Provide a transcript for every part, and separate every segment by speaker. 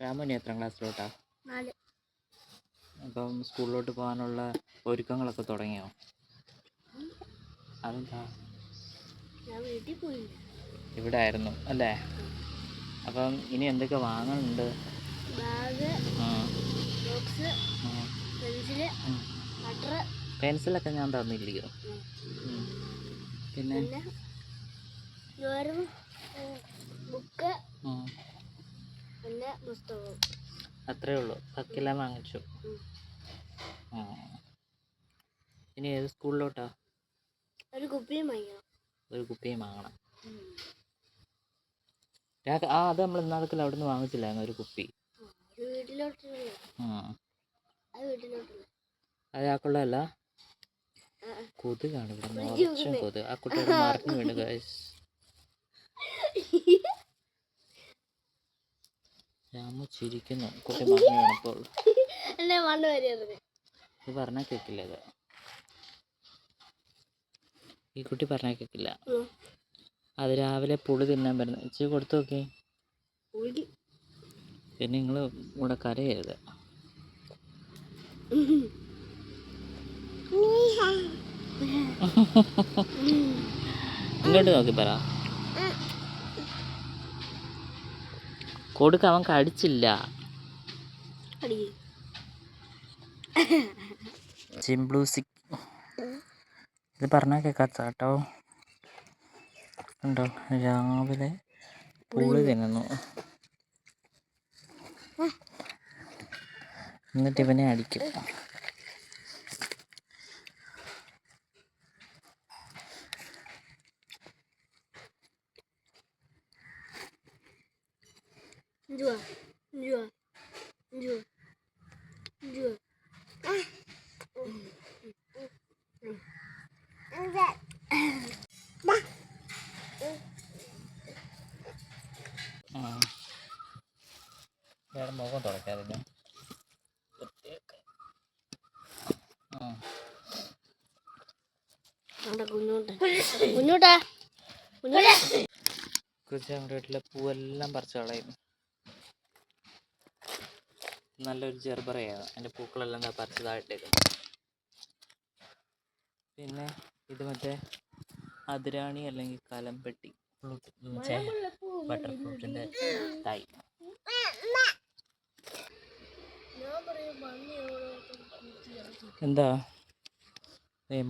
Speaker 1: രാമനി എത്രാം ക്ലാസ്സിലോട്ടാ?
Speaker 2: 4.
Speaker 1: അപ്പം സ്കൂളിലോട്ട് പോകാനുള്ള ഒരുക്കങ്ങളൊക്കെ തുടങ്ങിയോ? അതെന്താ?
Speaker 2: ഞാൻ വീട്ടിൽ പോയില്ല.
Speaker 1: ഇവിടെ ആയിരുന്നു അല്ലേ? അപ്പം ഇനി എന്തൊക്കെ വാങ്ങാനുണ്ട്?
Speaker 2: Bag, box, pencil, cutter.
Speaker 1: പെൻസിലൊക്കെ ഞാൻ തന്നില്ലയോ? പിന്നെ
Speaker 2: ബുക്ക്, പിന്നെ പുസ്തകവും.
Speaker 1: അത്രേ ഉള്ളൂ? ബാക്കിയെല്ലാം വാങ്ങിച്ചു. ഇനി ഏത് സ്കൂളിലോട്ടാ?
Speaker 2: ഒരു കുപ്പിയും വാങ്ങണം.
Speaker 1: ഒരു കുപ്പിയും വാങ്ങണം. അത് നമ്മൾ ഇന്നാൾക്കല്ല അവിടെ നിന്ന് വാങ്ങിച്ചില്ലായിരുന്നു ഒരു കുപ്പി? അയാൾക്കുള്ളതല്ല, കൊതുകാണ് ഇവിടെ നിറച്ചും കൊതുക്. ആ കുട്ടിയോട് മറിഞ്ഞു വീണു ഗൈസ്. രാമു ചിരിക്കുന്നു കുട്ടി മറിഞ്ഞു വീണപ്പോൾ. ഇത് പറഞ്ഞാൽ കേൾക്കില്ല. ഈ കുട്ടി പറഞ്ഞാൽ കേൾക്കില്ല. അത് രാവിലെ പുളി തിന്നാൻ വരുന്നത്. ഇച്ചിരി കൊടുത്തു നോക്കി. പിന്നെ നിങ്ങൾ ഇവിടെ കരയരുത്. ഇങ്ങോട്ട് നോക്കി പറ. കൊടുക്ക, അവൻ കടിച്ചില്ല. ചിംബ്ലൂസിക്. ഇത് പറഞ്ഞാൽ കേൾക്കാത്ത കേട്ടോ. ഉണ്ടോ രാവിലെ പുളി തിന്നുന്നു. എന്നിട്ട് ഇവനെ അടിക്കും. വേറെ മുഖം തുടക്കാതില്ല. വീട്ടിലെ പൂവെല്ലാം പറിച്ച് കളയും. നല്ലൊരു ജെർബറയാണ്. അതിൻ്റെ പൂക്കളെല്ലാം പറിച്ചതായിട്ടേക്കും. പിന്നെ ഇത് മറ്റേ അതിരാണി അല്ലെങ്കിൽ കലമ്പെട്ടി, ബട്ടർ ഫ്രൂട്ടിൻ്റെ തൈ. എന്താ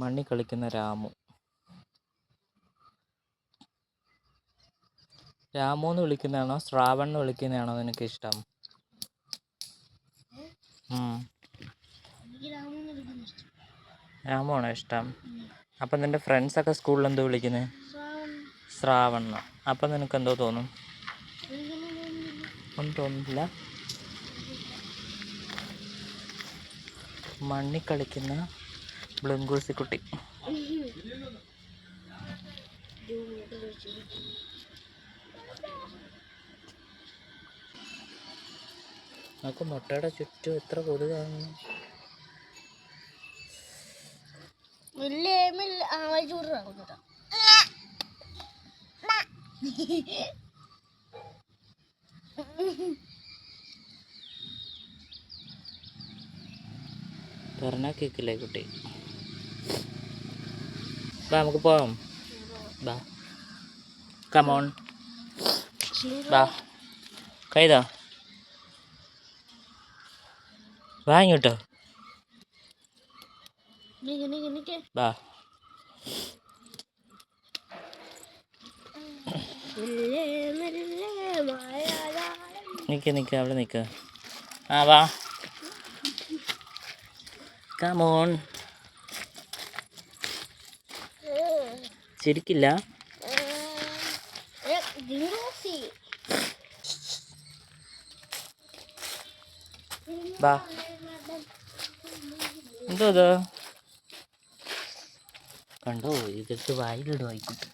Speaker 1: മണ്ണി കളിക്കുന്ന രാമു. രാമു എന്ന് വിളിക്കുന്നതാണോ ശ്രാവൺ എന്ന് വിളിക്കുന്നതാണോ നിനക്ക് ഇഷ്ടം? രാമു ആണോ ഇഷ്ടം? അപ്പം നിൻ്റെ ഫ്രണ്ട്സൊക്കെ സ്കൂളിൽ എന്തോ വിളിക്കുന്നത്? ശ്രാവൺ. അപ്പം നിനക്ക് എന്തോ തോന്നും? ഒന്നും തോന്നുന്നില്ല. മണ്ണി കളിക്കുന്ന ബ്ലങ്കൂസിക്കുട്ടി. നമുക്ക് മുട്ടയുടെ ചുറ്റും എത്ര കൊതുകാണ്. പറഞ്ഞാൽ കേൾക്കില്ലേ കുട്ടി? ബാ നമുക്ക് പോവാം. ബാ കമോൺ ബാ. കൈതാ വാ ഇങ്ങോട്ടോ. ബാ. നിക്ക് അവിടെ നിൽക്കുക. ആ വാ കമോൺ. ചിരിക്കില്ല. ബാ. എന്തോ ഇത് കണ്ടോ? ഇതെടുത്ത് വായിലിടും ആയിക്കോട്ടെ.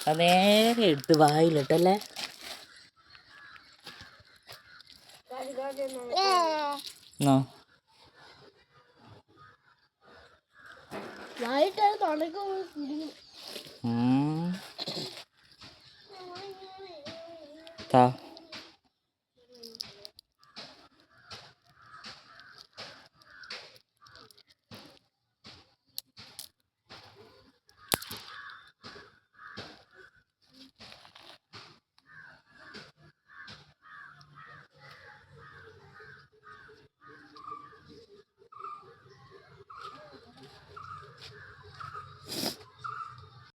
Speaker 1: അത് നേരെ എടുത്ത് വായിലിട്ടല്ലേ. താ